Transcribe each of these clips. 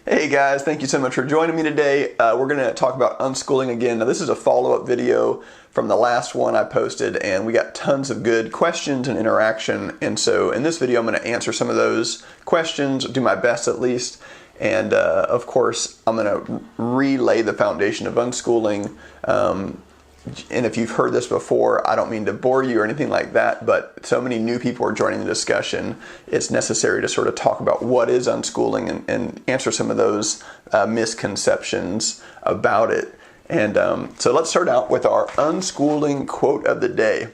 Hey guys, thank you so much for joining me today. We're going to talk about unschooling again. Now this is a follow-up video from the last one I posted, and we got tons of good questions and interaction. And so in this video I'm going to answer some of those questions, do my best at least. And of course I'm going to relay the foundation of unschooling. And if you've heard this before, I don't mean to bore you or anything like that, but so many new people are joining the discussion, it's necessary to sort of talk about what is unschooling and answer some of those misconceptions about it. And so let's start out with our unschooling quote of the day.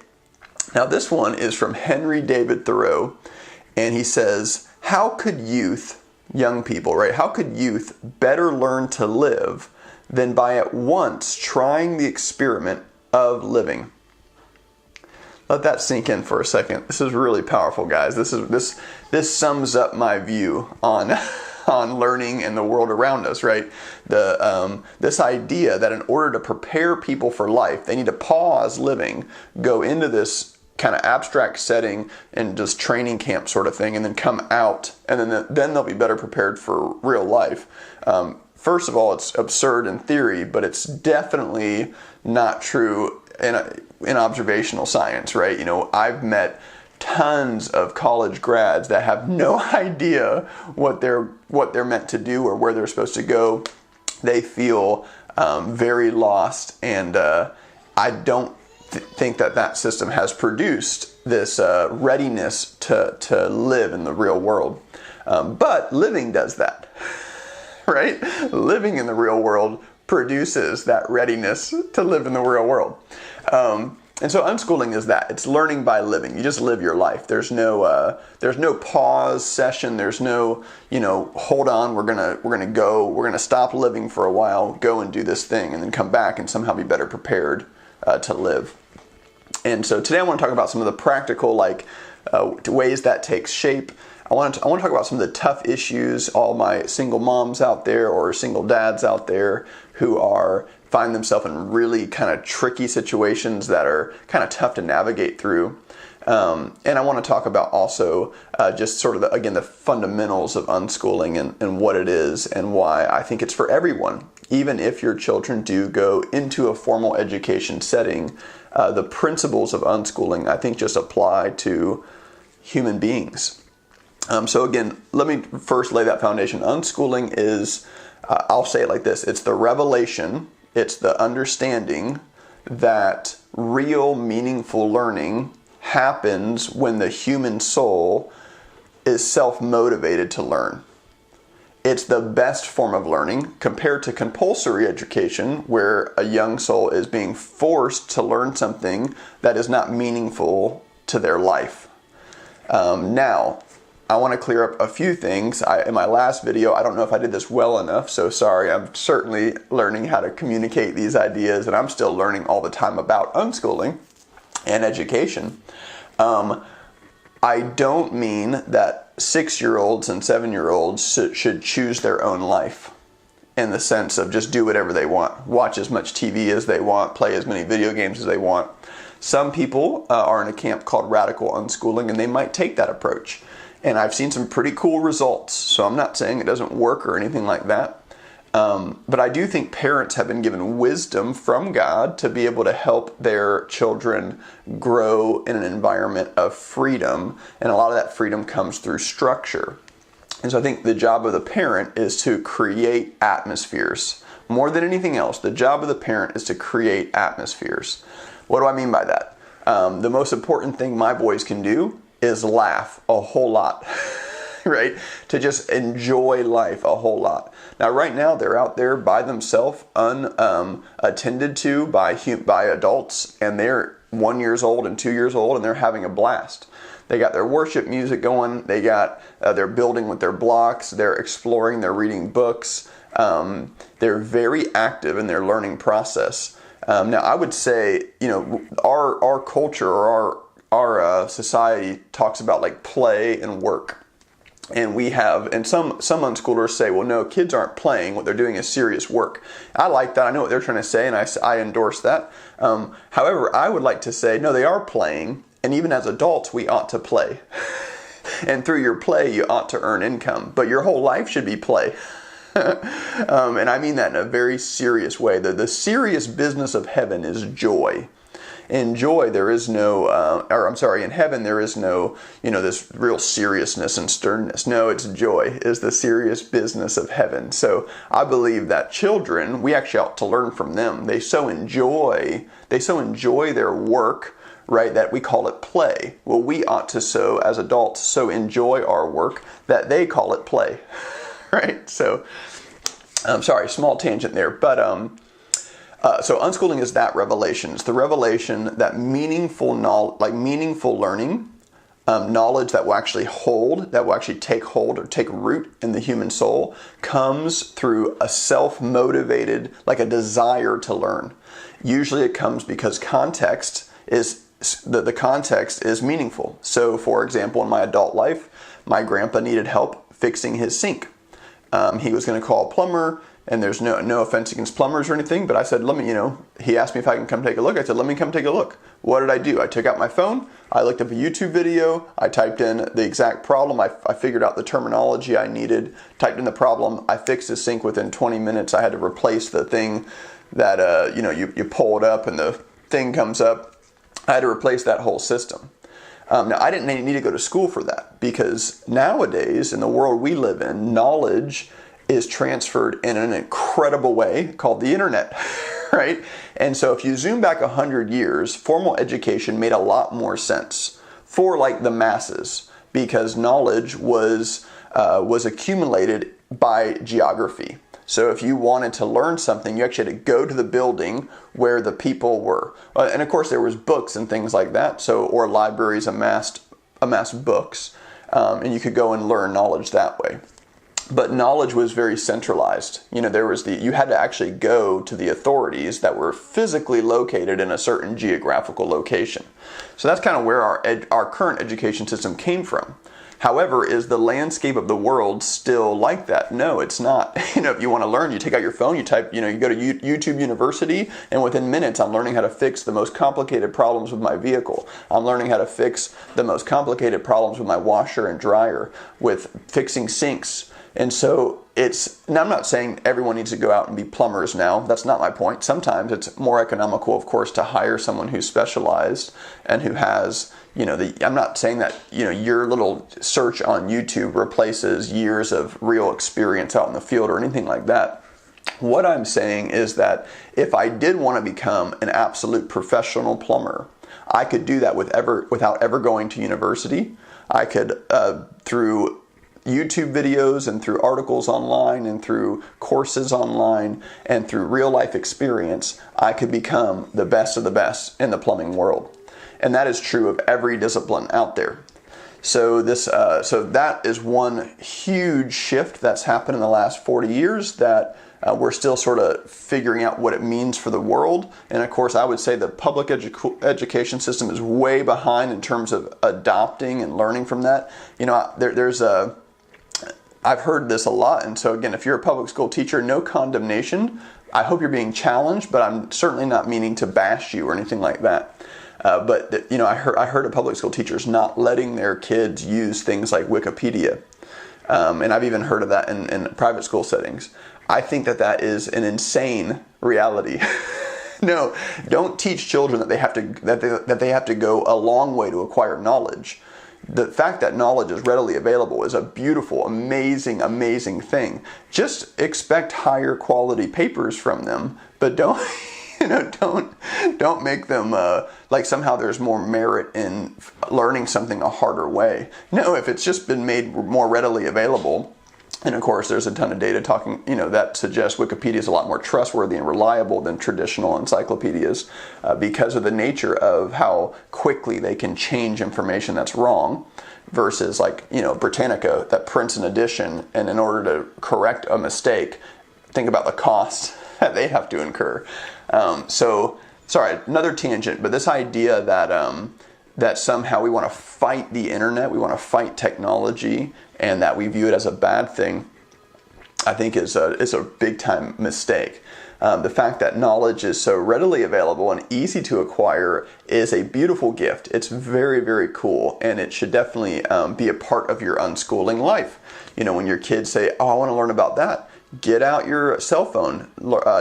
Now this one is from Henry David Thoreau, and he says, how could youth, young people, right? How could youth better learn to live than by at once trying the experiment of living? Let that sink in for a second. This is really powerful, guys. This sums up my view on on learning and the world around us, right? This idea that in order to prepare people for life, they need to pause living, go into this kind of abstract setting and just training camp sort of thing, and then come out, and then they'll be better prepared for real life. First of all, it's absurd in theory, but it's definitely not true in observational science, right? You know, I've met tons of college grads that have no idea what they're meant to do or where they're supposed to go. They feel very lost, and I don't think that system has produced this readiness to live in the real world. But living does that. Right? Living in the real world produces that readiness to live in the real world. And so unschooling is that. It's learning by living. You just live your life. There's no pause session. There's no, hold on, we're gonna stop living for a while, go and do this thing, and then come back and somehow be better prepared to live. And so today I want to talk about some of the practical ways that takes shape. I want to talk about some of the tough issues, all my single moms out there or single dads out there who find themselves in really kind of tricky situations that are kind of tough to navigate through. And I want to talk about also just sort of, the fundamentals of unschooling and what it is and why I think it's for everyone. Even if your children do go into a formal education setting, the principles of unschooling I think just apply to human beings. So again, let me first lay that foundation. Unschooling is, I'll say it like this, it's the revelation, it's the understanding that real meaningful learning happens when the human soul is self-motivated to learn. It's the best form of learning compared to compulsory education, where a young soul is being forced to learn something that is not meaningful to their life. Now, I want to clear up a few things. In my last video, I don't know if I did this well enough, so sorry. I'm certainly learning how to communicate these ideas, and I'm still learning all the time about unschooling and education. I don't mean that 6-year-olds and 7-year-olds should choose their own life in the sense of just do whatever they want, watch as much TV as they want, play as many video games as they want. Some people are in a camp called radical unschooling, and they might take that approach. And I've seen some pretty cool results, so I'm not saying it doesn't work or anything like that. But I do think parents have been given wisdom from God to be able to help their children grow in an environment of freedom, and a lot of that freedom comes through structure. And so I think the job of the parent is to create atmospheres. More than anything else, the job of the parent is to create atmospheres. What do I mean by that? The most important thing my boys can do is laugh a whole lot, right? To just enjoy life a whole lot. Now, right now, they're out there by themselves, unattended to by adults, and they're 1 year old and 2 years old, and they're having a blast. They got their worship music going. They're building with their blocks. They're exploring. They're reading books. They're very active in their learning process. Now, I would say, our culture or our society talks about play and work. And some unschoolers say, well, no, kids aren't playing. What they're doing is serious work. I like that. I know what they're trying to say, and I endorse that. However, I would like to say, no, they are playing. And even as adults, we ought to play. And through your play, you ought to earn income. But your whole life should be play. And I mean that in a very serious way. The serious business of heaven is joy. In joy, there is no, in heaven, there is no, this real seriousness and sternness. No, it's joy is the serious business of heaven. So I believe that children, we actually ought to learn from them. They so enjoy their work, right, that we call it play. Well, we ought to as adults, so enjoy our work that they call it play, right? So, I'm sorry, small tangent there, but so unschooling is that revelation. It's the revelation that meaningful learning, knowledge that will actually take hold or take root in the human soul, comes through a self-motivated, like a desire to learn. Usually it comes because the context is meaningful. So, for example, in my adult life, my grandpa needed help fixing his sink. He was going to call a plumber. And there's no offense against plumbers or anything, but I said, he asked me if I can come take a look. I said, let me come take a look. What did I do? I took out my phone, I looked up a YouTube video, I typed in the exact problem, I figured out the terminology I needed, typed in the problem, I fixed the sink within 20 minutes. I had to replace the thing that, you pull it up and the thing comes up. I had to replace that whole system. Now, I didn't need to go to school for that, because nowadays, in the world we live in, knowledge is transferred in an incredible way called the internet, right? And so if you zoom back 100 years, formal education made a lot more sense for the masses, because knowledge was accumulated by geography. So if you wanted to learn something, you actually had to go to the building where the people were. And of course there was books and things like that, or libraries amassed books, and you could go and learn knowledge that way. But knowledge was very centralized. You had to actually go to the authorities that were physically located in a certain geographical location. So that's kind of where our current education system came from. However, is the landscape of the world still like that? No, it's not. If you want to learn, you take out your phone, you type, you go to YouTube University, and within minutes I'm learning how to fix the most complicated problems with my vehicle. I'm learning how to fix the most complicated problems with my washer and dryer, with fixing sinks. And so now I'm not saying everyone needs to go out and be plumbers now. That's not my point. Sometimes it's more economical, of course, to hire someone who's specialized and who has, I'm not saying that, your little search on YouTube replaces years of real experience out in the field or anything like that. What I'm saying is that if I did want to become an absolute professional plumber, I could do that without ever going to university. I could, through YouTube videos and through articles online and through courses online and through real life experience, I could become the best of the best in the plumbing world. And that is true of every discipline out there. So that is one huge shift that's happened in the last 40 years that we're still sort of figuring out what it means for the world. And of course, I would say the public education system is way behind in terms of adopting and learning from that. I've heard this a lot, and so again, if you're a public school teacher, no condemnation. I hope you're being challenged, but I'm certainly not meaning to bash you or anything like that. But I heard of public school teachers not letting their kids use things like Wikipedia, and I've even heard of that in private school settings. I think that is an insane reality. No, don't teach children that they have to go a long way to acquire knowledge. The fact that knowledge is readily available is a beautiful, amazing, amazing thing. Just expect higher quality papers from them, but don't make them like somehow there's more merit in learning something a harder way. No, if it's just been made more readily available, and of course there's a ton of data talking, that suggests Wikipedia is a lot more trustworthy and reliable than traditional encyclopedias because of the nature of how quickly they can change information that's wrong versus Britannica that prints an edition, and in order to correct a mistake, think about the cost that they have to incur. Sorry, another tangent, but this idea that somehow we want to fight the internet, we want to fight technology, and that we view it as a bad thing, I think is a big time mistake. The fact that knowledge is so readily available and easy to acquire is a beautiful gift. It's very, very cool, and it should definitely be a part of your unschooling life. When your kids say, "Oh, I want to learn about that," get out your cell phone,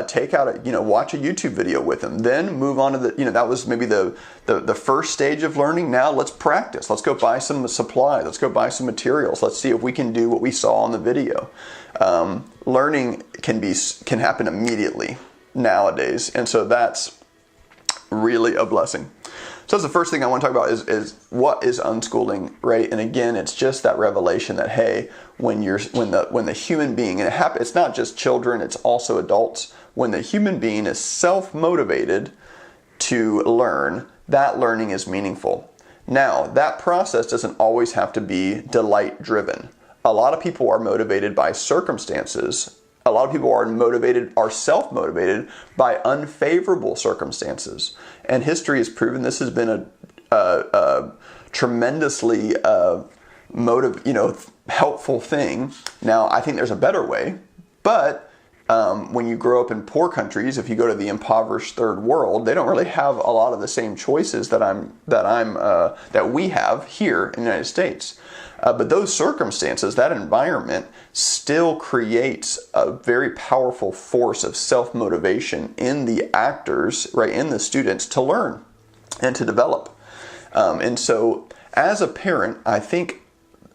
take out watch a YouTube video with them, then move on to that was maybe the first stage of learning. Now let's practice. Let's go buy some supplies. Let's go buy some materials. Let's see if we can do what we saw on the video. Learning can happen immediately nowadays, and so that's really a blessing. So that's the first thing I want to talk about is what is unschooling, right? And again, it's just that revelation that, hey, when the human being, and it's not just children, it's also adults, when the human being is self-motivated to learn, that learning is meaningful. Now, that process doesn't always have to be delight-driven. A lot of people are motivated by circumstances. A lot of people are self-motivated by unfavorable circumstances. And history has proven this has been a tremendously helpful thing. Now, I think there's a better way, but when you grow up in poor countries, if you go to the impoverished third world, they don't really have a lot of the same choices that we have here in the United States. But those circumstances, that environment, still creates a very powerful force of self-motivation in the actors, right, in the students, to learn and to develop. And so, as a parent, I think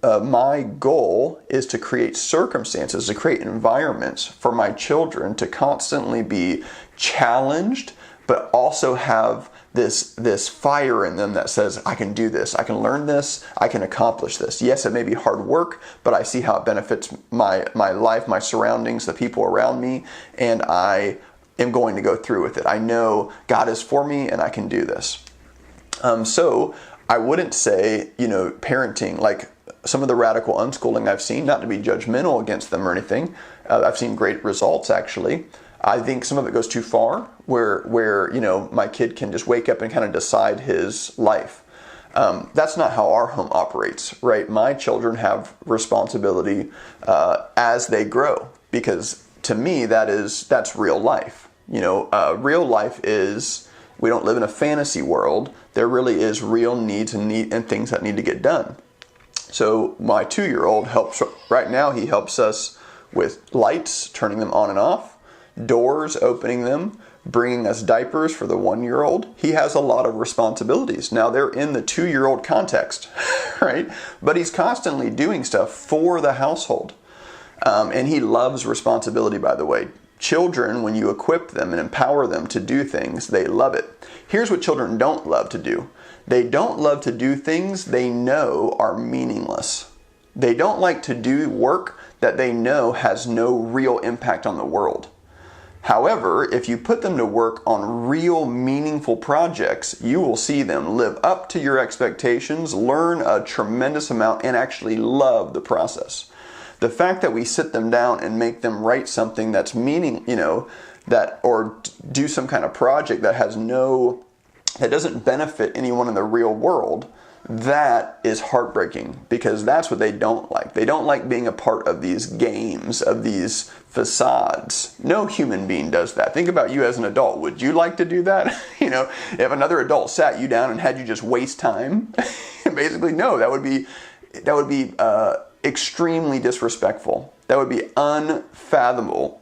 my goal is to create circumstances, to create environments for my children to constantly be challenged, but also have this fire in them that says, I can do this, I can learn this, I can accomplish this. Yes, it may be hard work, but I see how it benefits my life, my surroundings, the people around me, and I am going to go through with it. I know God is for me and I can do this. So I wouldn't say, parenting, like some of the radical unschooling I've seen, not to be judgmental against them or anything, I've seen great results actually. I think some of it goes too far, where my kid can just wake up and kind of decide his life. That's not how our home operates, right? My children have responsibility as they grow, because to me that's real life. Real life is, we don't live in a fantasy world. There really is real needs and things that need to get done. So my 2-year-old right now he helps us with lights, turning them on and off, doors, opening them, bringing us diapers for the 1-year-old. He has a lot of responsibilities. Now they're in the 2-year-old context, right? But he's constantly doing stuff for the household. And he loves responsibility, by the way. Children, when you equip them and empower them to do things, they love it. Here's what children don't love to do. They don't love to do things they know are meaningless. They don't like to do work that they know has no real impact on the world. However, if you put them to work on real meaningful projects, you will see them live up to your expectations, learn a tremendous amount, and actually love the process. The fact that we sit them down and make them write something that's or do some kind of project that doesn't benefit anyone in the real world, that is heartbreaking, because that's what they don't like. They don't like being a part of these games, of these facades. No human being does that. Think about you as an adult. Would you like to do that? If another adult sat you down and had you just waste time, basically, no, that would be extremely disrespectful. That would be unfathomable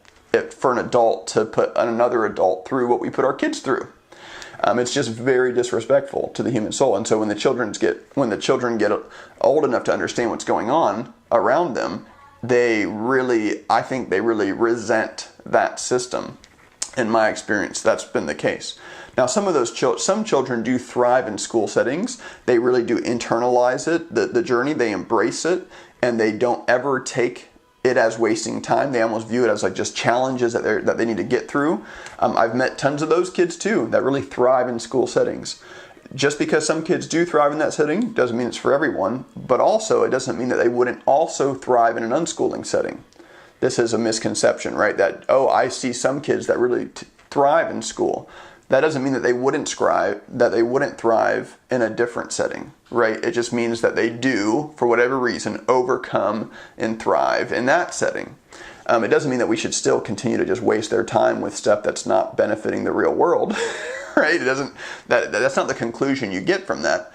for an adult to put another adult through what we put our kids through. It's just very disrespectful to the human soul. And so when the children get old enough to understand what's going on around them, I think they really resent that system. In my experience, that's been the case. Now, some children do thrive in school settings. They really do internalize it, the journey. They embrace it, and they don't ever take it as wasting time. They almost view it as like just challenges that they need to get through. I've met tons of those kids too that really thrive in school settings. Just because some kids do thrive in that setting doesn't mean it's for everyone, but also it doesn't mean that they wouldn't also thrive in an unschooling setting. This is a misconception, right? That, I see some kids that really thrive in school. That doesn't mean that they wouldn't thrive in a different setting, right? It just means that they do, for whatever reason, overcome and thrive in that setting. It doesn't mean that we should still continue to just waste their time with stuff that's not benefiting the real world, right? That's not the conclusion you get from that.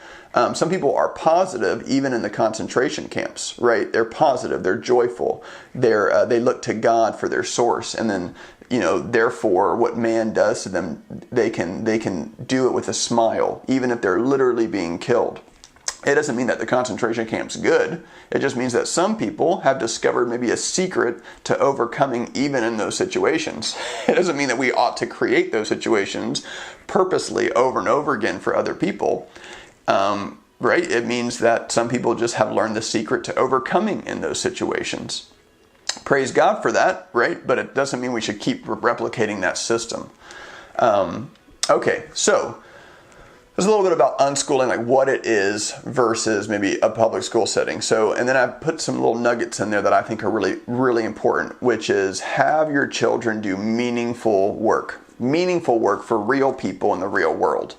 Some people are positive even in the concentration camps, right? They're positive, they're joyful, they look to God for their source, and then therefore what man does to them, they can do it with a smile, even if they're literally being killed. It doesn't mean that the concentration camp's good. It just means that some people have discovered maybe a secret to overcoming even in those situations. It doesn't mean that we ought to create those situations purposely over and over again for other people. Right? It means that some people just have learned the secret to overcoming in those situations. Praise God for that, right? But it doesn't mean we should keep replicating that system. Okay, so there's a little bit about unschooling, like what it is versus maybe a public school setting. So, and then I put some little nuggets in there that I think are really, really important, which is have your children do meaningful work for real people in the real world.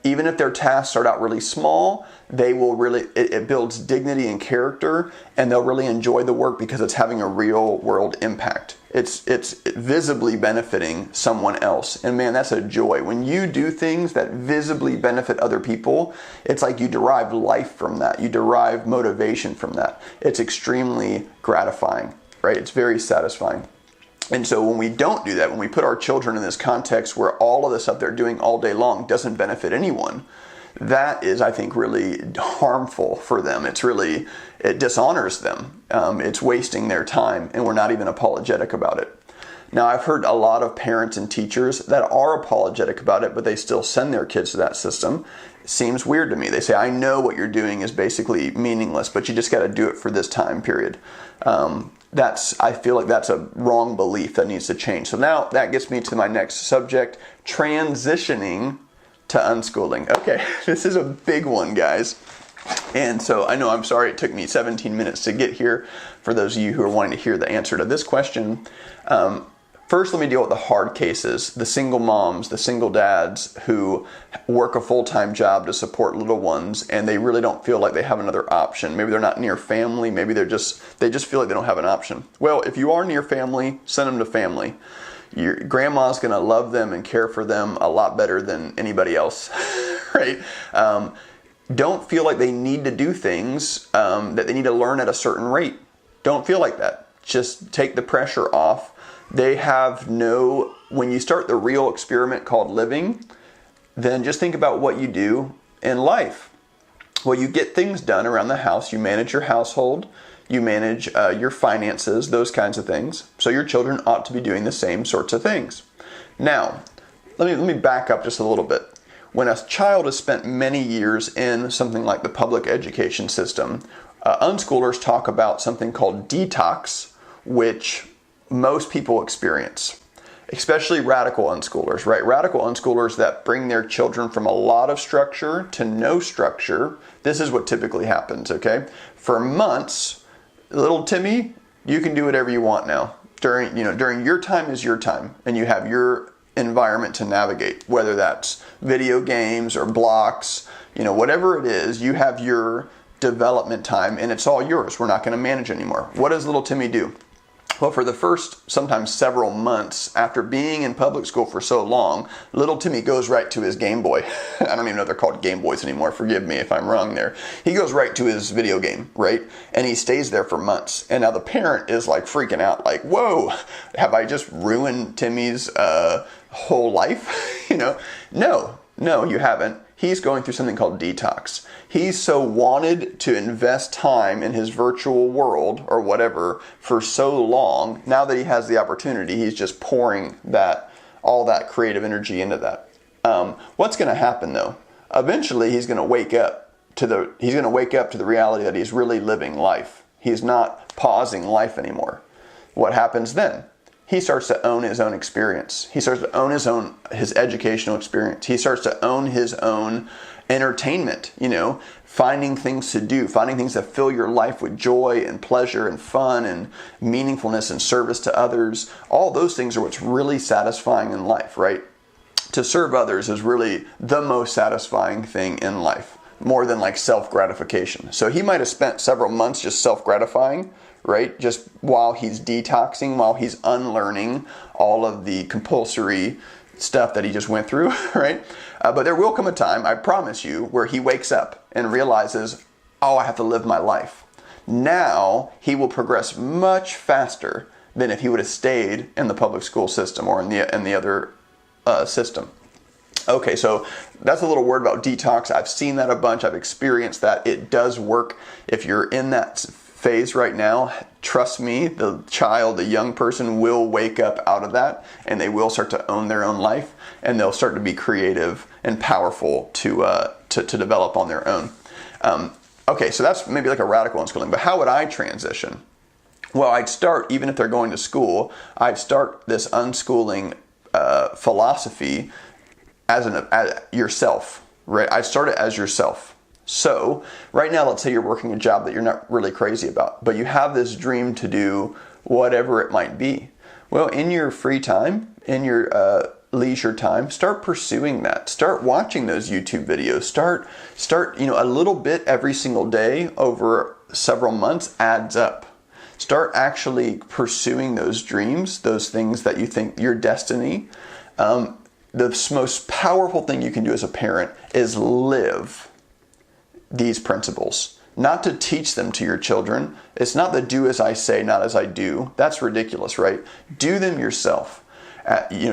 Even if their tasks start out really small, they will really, it builds dignity and character, and they'll really enjoy the work because it's having a real world impact. It's visibly benefiting someone else. And man, that's a joy. When you do things that visibly benefit other people, it's like you derive life from that. You derive motivation from that. It's extremely gratifying, right? It's very satisfying. And so when we don't do that, when we put our children in this context where all of the stuff they're doing all day long doesn't benefit anyone, that is, I think, really harmful for them. It dishonors them. It's wasting their time, and we're not even apologetic about it. Now, I've heard a lot of parents and teachers that are apologetic about it, but they still send their kids to that system. It seems weird to me. They say, I know what you're doing is basically meaningless, but you just got to do it for this time period. I feel like that's a wrong belief that needs to change. So now that gets me to my next subject, transitioning to unschooling. Okay, this is a big one, guys. And so I know, I'm sorry it took me 17 minutes to get here for those of you who are wanting to hear the answer to this question. First, let me deal with the hard cases, the single moms, the single dads who work a full-time job to support little ones, and they really don't feel like they have another option. Maybe they're not near family. Maybe they just feel like they don't have an option. Well, if you are near family, send them to family. Your grandma's going to love them and care for them a lot better than anybody else, right? Don't feel like they need to do things that they need to learn at a certain rate. Don't feel like that. Just take the pressure off. When you start the real experiment called living, then just think about what you do in life. Well, you get things done around the house. You manage your household. You manage your finances, those kinds of things. So your children ought to be doing the same sorts of things. Now, let me back up just a little bit. When a child has spent many years in something like the public education system, unschoolers talk about something called detox, which most people experience, especially radical unschoolers, right? Radical unschoolers that bring their children from a lot of structure to no structure. This is what typically happens, okay? For months, little Timmy, you can do whatever you want now. During your time is your time, and you have your environment to navigate, whether that's video games or blocks, whatever it is, you have your development time and it's all yours. We're not going to manage anymore. What does little Timmy do? Well, for the first, sometimes several months after being in public school for so long, little Timmy goes right to his Game Boy. I don't even know if they're called Game Boys anymore. Forgive me if I'm wrong there. He goes right to his video game, right? And he stays there for months. And now the parent is like freaking out, like, whoa, have I just ruined Timmy's whole life? No, you haven't. He's going through something called detox. He's so wanted to invest time in his virtual world or whatever for so long. Now that he has the opportunity, he's just pouring all that creative energy into that. What's going to happen though? Eventually, he's going to wake up to the reality that he's really living life. He's not pausing life anymore. What happens then? He starts to own his own experience. He starts to own his educational experience. He starts to own his own entertainment, finding things to do, finding things that fill your life with joy and pleasure and fun and meaningfulness and service to others. All those things are what's really satisfying in life, right? To serve others is really the most satisfying thing in life, more than like self-gratification. So he might have spent several months just self-gratifying, right? Just while he's detoxing, while he's unlearning all of the compulsory stuff that he just went through, right? But there will come a time, I promise you, where he wakes up and realizes, oh, I have to live my life. Now he will progress much faster than if he would have stayed in the public school system or in the other system. Okay, so that's a little word about detox. I've seen that a bunch. I've experienced that. It does work. If you're in that phase right now, trust me, the young person will wake up out of that, and they will start to own their own life, and they'll start to be creative and powerful to develop on their own. Okay, so that's maybe like a radical unschooling. But how would I transition? Well, I'd start, even if they're going to school, I'd start this unschooling philosophy as yourself, right? I start it as yourself. So right now, let's say you're working a job that you're not really crazy about, but you have this dream to do whatever it might be. Well, in your free time, in your leisure time, start pursuing that. Start watching those YouTube videos. Start, a little bit every single day over several months adds up. Start actually pursuing those dreams, those things that you think your destiny. The most powerful thing you can do as a parent is live these principles. Not to teach them to your children. It's not the do as I say, not as I do. That's ridiculous, right? Do them yourself.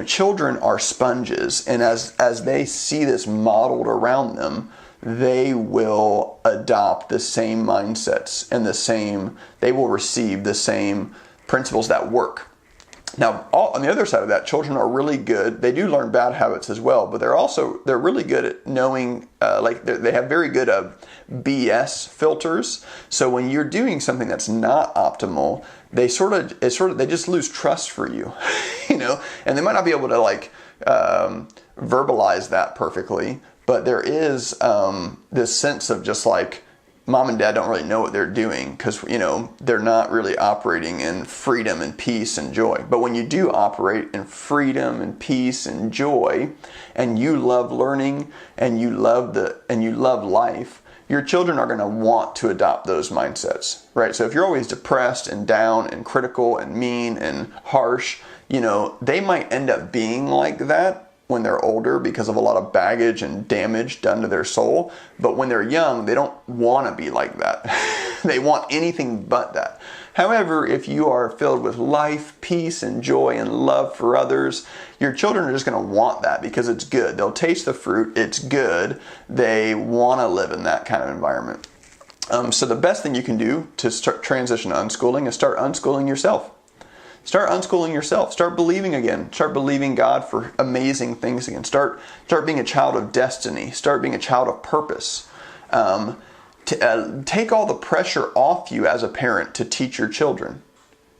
Children are sponges, and as they see this modeled around them, they will adopt the same mindsets and they will receive the same principles that work. Now, on the other side of that, children are really good. They do learn bad habits as well, but they're really good at knowing, they have very good BS filters. So when you're doing something that's not optimal, they just lose trust for you, and they might not be able to verbalize that perfectly, but there is this sense of just like, mom and dad don't really know what they're doing because, they're not really operating in freedom and peace and joy. But when you do operate in freedom and peace and joy, and you love learning and you love life, your children are going to want to adopt those mindsets, right? So if you're always depressed and down and critical and mean and harsh, they might end up being like that when they're older because of a lot of baggage and damage done to their soul. But when they're young, they don't want to be like that. They want anything but that. However, if you are filled with life, peace, and joy and love for others, your children are just going to want that because it's good. They'll taste the fruit. It's good. They want to live in that kind of environment. So the best thing you can do to start transition to unschooling is start unschooling yourself. Start unschooling yourself. Start believing again. Start believing God for amazing things again. Start being a child of destiny. Start being a child of purpose. Take all the pressure off you as a parent to teach your children.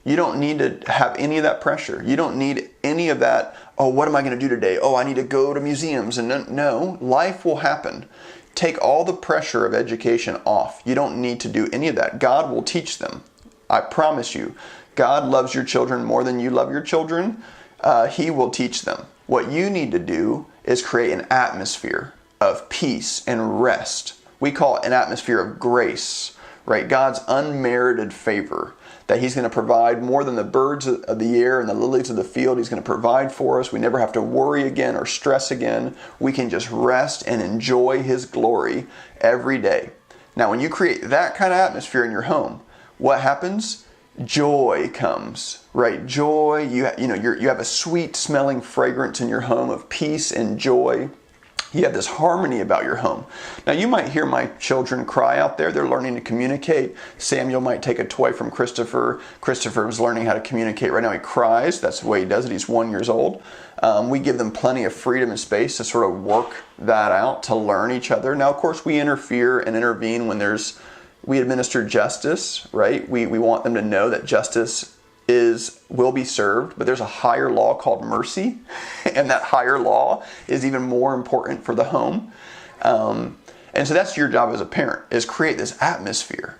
You don't need to have any of that pressure. You don't need any of that, oh, what am I going to do today? Oh, I need to go to museums. And no, life will happen. Take all the pressure of education off. You don't need to do any of that. God will teach them. I promise you. God loves your children more than you love your children. He will teach them. What you need to do is create an atmosphere of peace and rest. We call it an atmosphere of grace, right? God's unmerited favor that He's going to provide more than the birds of the air and the lilies of the field. He's going to provide for us. We never have to worry again or stress again. We can just rest and enjoy His glory every day. Now, when you create that kind of atmosphere in your home, what happens? Joy comes, right? Joy, you have a sweet smelling fragrance in your home of peace and joy. You have this harmony about your home. Now you might hear my children cry out there. They're learning to communicate. Samuel might take a toy from Christopher. Christopher is learning how to communicate. Right now he cries. That's the way he does it. He's 1 year old. We give them plenty of freedom and space to sort of work that out, to learn each other. Now, of course, we interfere and intervene when we administer justice, right? We want them to know that justice will be served, but there's a higher law called mercy, and that higher law is even more important for the home. And so that's your job as a parent, is create this atmosphere.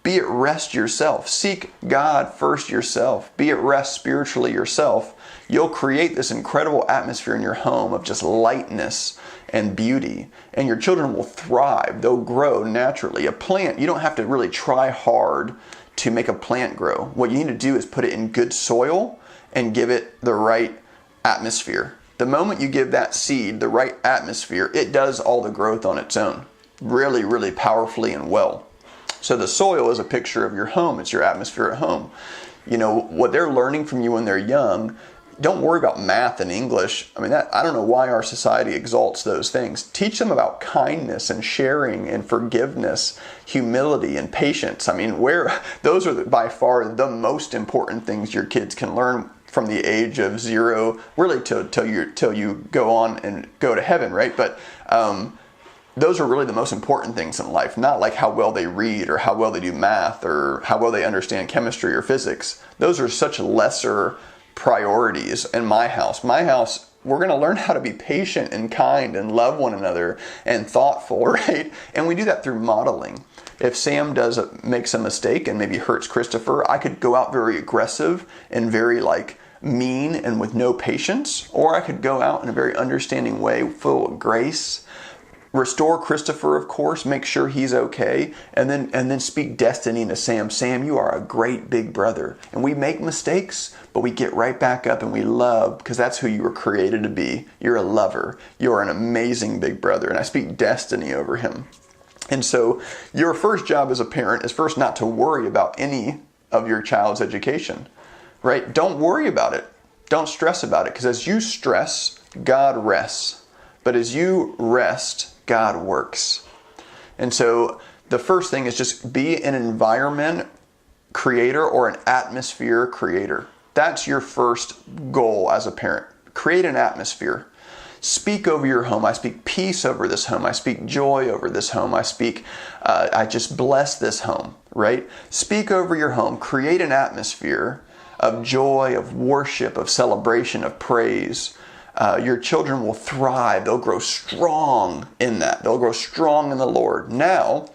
Be at rest yourself. Seek God first yourself. Be at rest spiritually yourself. You'll create this incredible atmosphere in your home of just lightness and beauty, and your children will thrive. They'll grow naturally. A plant, you don't have to really try hard to make a plant grow. What you need to do is put it in good soil and give it the right atmosphere. The moment you give that seed the right atmosphere, it does all the growth on its own, really, really powerfully and well. So the soil is a picture of your home. It's your atmosphere at home. You know, what they're learning from you when they're young, don't worry about math and English. I mean, I don't know why our society exalts those things. Teach them about kindness and sharing and forgiveness, humility and patience. I mean, those are by far the most important things your kids can learn from the age of 0, really till you go on and go to heaven, right? But those are really the most important things in life, not like how well they read or how well they do math or how well they understand chemistry or physics. Those are such lesser priorities in my house. My house, we're going to learn how to be patient and kind and love one another and thoughtful, right? And we do that through modeling. If Sam makes a mistake and maybe hurts Christopher, I could go out very aggressive and very mean and with no patience, or I could go out in a very understanding way, full of grace, restore Christopher, of course, make sure he's okay, and then speak destiny into Sam. Sam, you are a great big brother. And we make mistakes, but we get right back up and we love, because that's who you were created to be. You're a lover. You're an amazing big brother. And I speak destiny over him. And so your first job as a parent is first not to worry about any of your child's education, right? Don't worry about it. Don't stress about it, because as you stress, God rests. But as you rest, God works. And so the first thing is just be an environment creator or an atmosphere creator. That's your first goal as a parent. Create an atmosphere. Speak over your home. I speak peace over this home. I speak joy over this home. I just bless this home, right? Speak over your home. Create an atmosphere of joy, of worship, of celebration, of praise. Your children will thrive. They'll grow strong in that. They'll grow strong in the Lord. Now,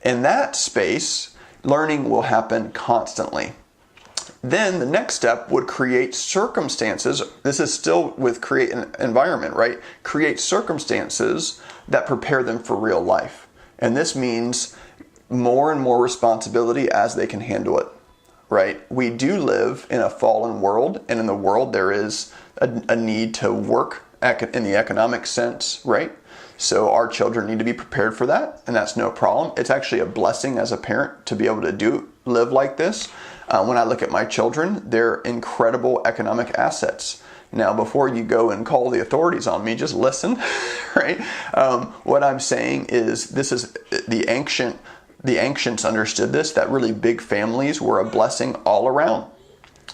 in that space, learning will happen constantly. Then the next step would create circumstances. This is still with create an environment, right? Create circumstances that prepare them for real life. And this means more and more responsibility as they can handle it, right? We do live in a fallen world, and in the world there is a need to work in the economic sense, right? So our children need to be prepared for that, and that's no problem. It's actually a blessing as a parent to be able to live like this. When I look at my children, they're incredible economic assets. Now, before you go and call the authorities on me, just listen, right? What I'm saying is this is the ancients understood this, that really big families were a blessing all around.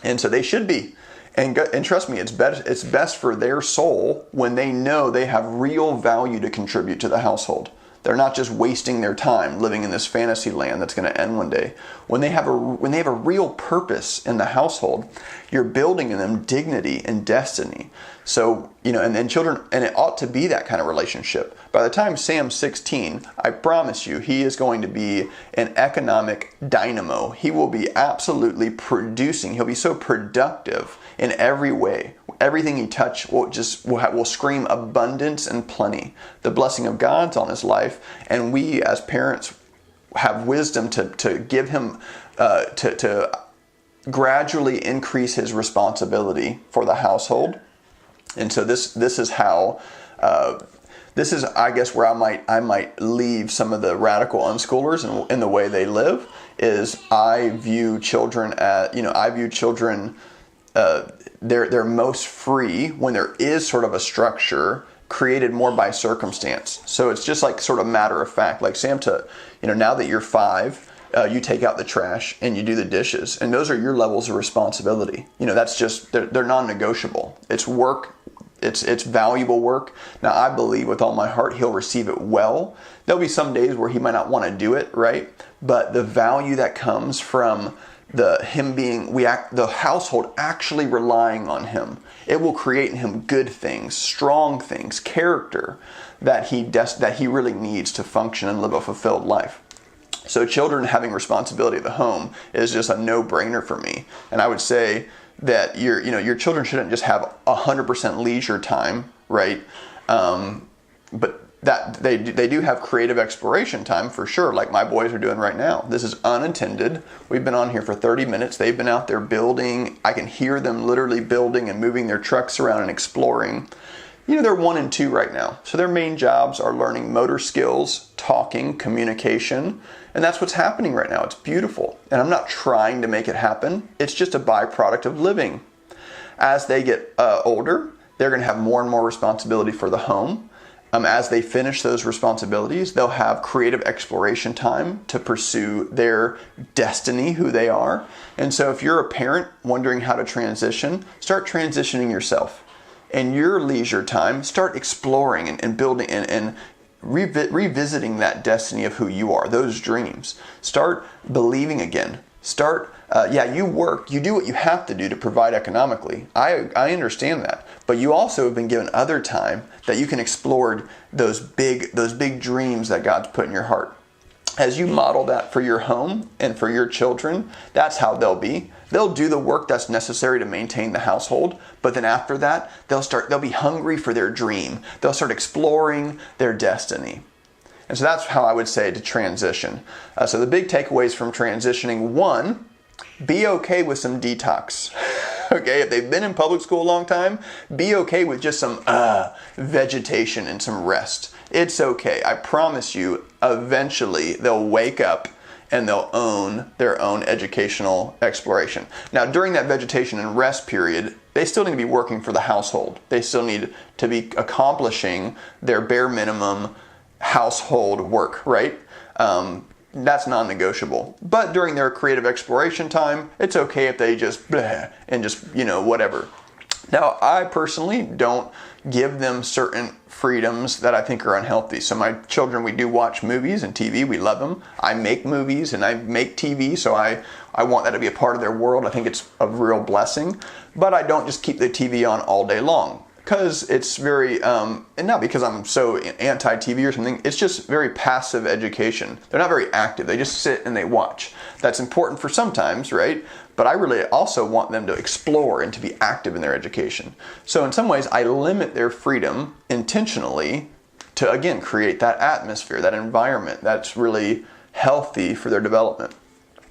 And so they should be. And trust me, it's best for their soul when they know they have real value to contribute to the household. They're not just wasting their time living in this fantasy land that's going to end one day. When they have a real purpose in the household, you're building in them dignity and destiny. So, and children, and it ought to be that kind of relationship. By the time Sam's 16, I promise you, he is going to be an economic dynamo. He will be absolutely producing. He'll be so productive in every way. Everything he touches will scream abundance and plenty. The blessing of God's on his life, and we as parents have wisdom to give him to gradually increase his responsibility for the household. And so this is how. This is, I guess, where I might leave some of the radical unschoolers in the way they live. Is I view children they're most free when there is sort of a structure created more by circumstance. So it's just like sort of matter of fact. Like Sam, now that you're 5, you take out the trash and you do the dishes, and those are your levels of responsibility. That's just they're non-negotiable. It's work. It's valuable work. Now, I believe with all my heart he'll receive it well. There'll be some days where he might not want to do it, right? But the value that comes from the household actually relying on him, it will create in him good things, strong things, character that he really needs to function and live a fulfilled life. So children having responsibility of the home is just a no-brainer for me. And I would say that your children shouldn't just have 100% leisure time, right? But that they do have creative exploration time for sure, like my boys are doing right now. This is unattended. We've been on here for 30 minutes. They've been out there building. I can hear them literally building and moving their trucks around and exploring. You know, they're 1 and 2 right now. So their main jobs are learning motor skills, talking, communication, and that's what's happening right now. It's beautiful. And I'm not trying to make it happen. It's just a byproduct of living. As they get older, they're going to have more and more responsibility for the home. As they finish those responsibilities, they'll have creative exploration time to pursue their destiny, who they are. And so if you're a parent wondering how to transition, start transitioning yourself. In your leisure time, start exploring and building and revisiting that destiny of who you are, those dreams. Start believing again. Start, you work, you do what you have to do to provide economically. I understand that. But you also have been given other time that you can explore those big dreams that God's put in your heart. As you model that for your home and for your children, that's how they'll be. They'll do the work that's necessary to maintain the household, but then after that, they'll be hungry for their dream. They'll start exploring their destiny. And so that's how I would say to transition. So the big takeaways from transitioning: 1, be okay with some detox. Okay, if they've been in public school a long time, be okay with just some vegetation and some rest. It's okay. I promise you, eventually they'll wake up and they'll own their own educational exploration. Now, during that vegetation and rest period, they still need to be working for the household. They still need to be accomplishing their bare minimum household work, right? That's non-negotiable. But during their creative exploration time, it's okay if they just blah and just, whatever. Now, I personally don't give them certain freedoms that I think are unhealthy. So my children, we do watch movies and TV. We love them. I make movies and I make TV, so I want that to be a part of their world. I think it's a real blessing. But I don't just keep the TV on all day long, because it's very, and not because I'm so anti-TV or something, it's just very passive education. They're not very active. They just sit and they watch. That's important for sometimes, right? But I really also want them to explore and to be active in their education. So in some ways, I limit their freedom intentionally to, again, create that atmosphere, that environment that's really healthy for their development.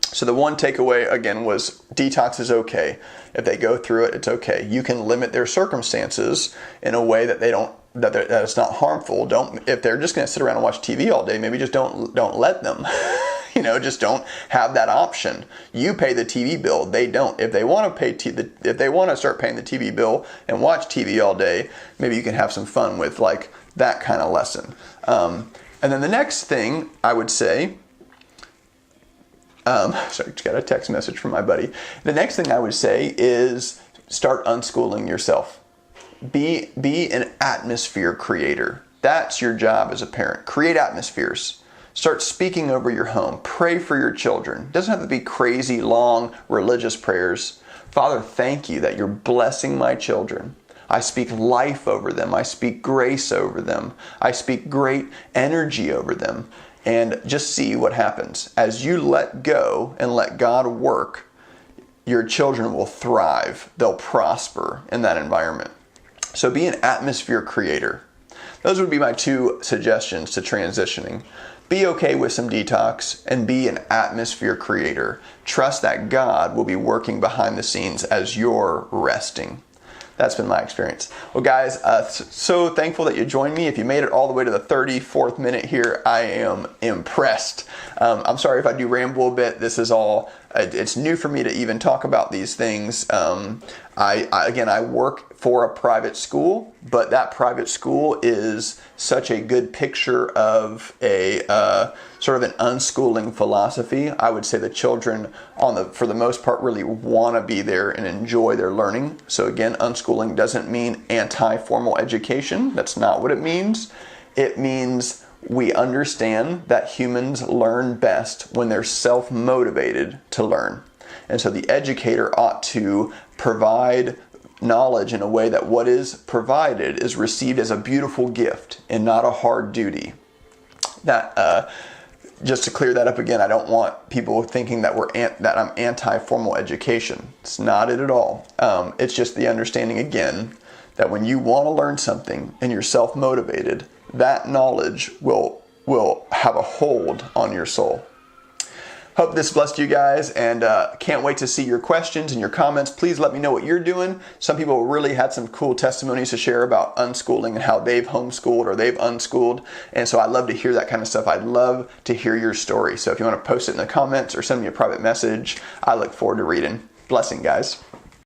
So the one takeaway, again, was detox is okay. If they go through it, it's okay. You can limit their circumstances in a way that that it's not harmful. If they're just going to sit around and watch TV all day, maybe just don't let them. Just don't have that option. You pay the TV bill, they don't. If they want to start paying the TV bill and watch TV all day, maybe you can have some fun with like that kind of lesson. And then the next thing I would say, sorry, just got a text message from my buddy. The next thing I would say is start unschooling yourself. Be an atmosphere creator. That's your job as a parent. Create atmospheres. Start speaking over your home. Pray for your children. It doesn't have to be crazy, long, religious prayers. Father, thank you that you're blessing my children. I speak life over them. I speak grace over them. I speak great energy over them. And just see what happens. As you let go and let God work, your children will thrive. They'll prosper in that environment. So be an atmosphere creator. Those would be my 2 suggestions to transitioning. Be okay with some detox and be an atmosphere creator. Trust that God will be working behind the scenes as you're resting. That's been my experience. Well, guys, so thankful that you joined me. If you made it all the way to the 34th minute here, I am impressed. I'm sorry if I do ramble a bit. This is all, it's new for me to even talk about these things. I work for a private school, but that private school is such a good picture of a sort of an unschooling philosophy. I would say the children, for the most part, really want to be there and enjoy their learning. So again, unschooling doesn't mean anti-formal education. That's not what it means. It means we understand that humans learn best when they're self-motivated to learn. And so the educator ought to provide knowledge in a way that what is provided is received as a beautiful gift and not a hard duty. That just to clear that up again, I don't want people thinking that that I'm anti-formal education. It's not it at all. It's just the understanding again that when you want to learn something and you're self-motivated, that knowledge will have a hold on your soul. Hope this blessed you guys, and can't wait to see your questions and your comments. Please let me know what you're doing. Some people really had some cool testimonies to share about unschooling and how they've homeschooled or they've unschooled. And so I love to hear that kind of stuff. I'd love to hear your story. So if you want to post it in the comments or send me a private message, I look forward to reading. Blessing, guys.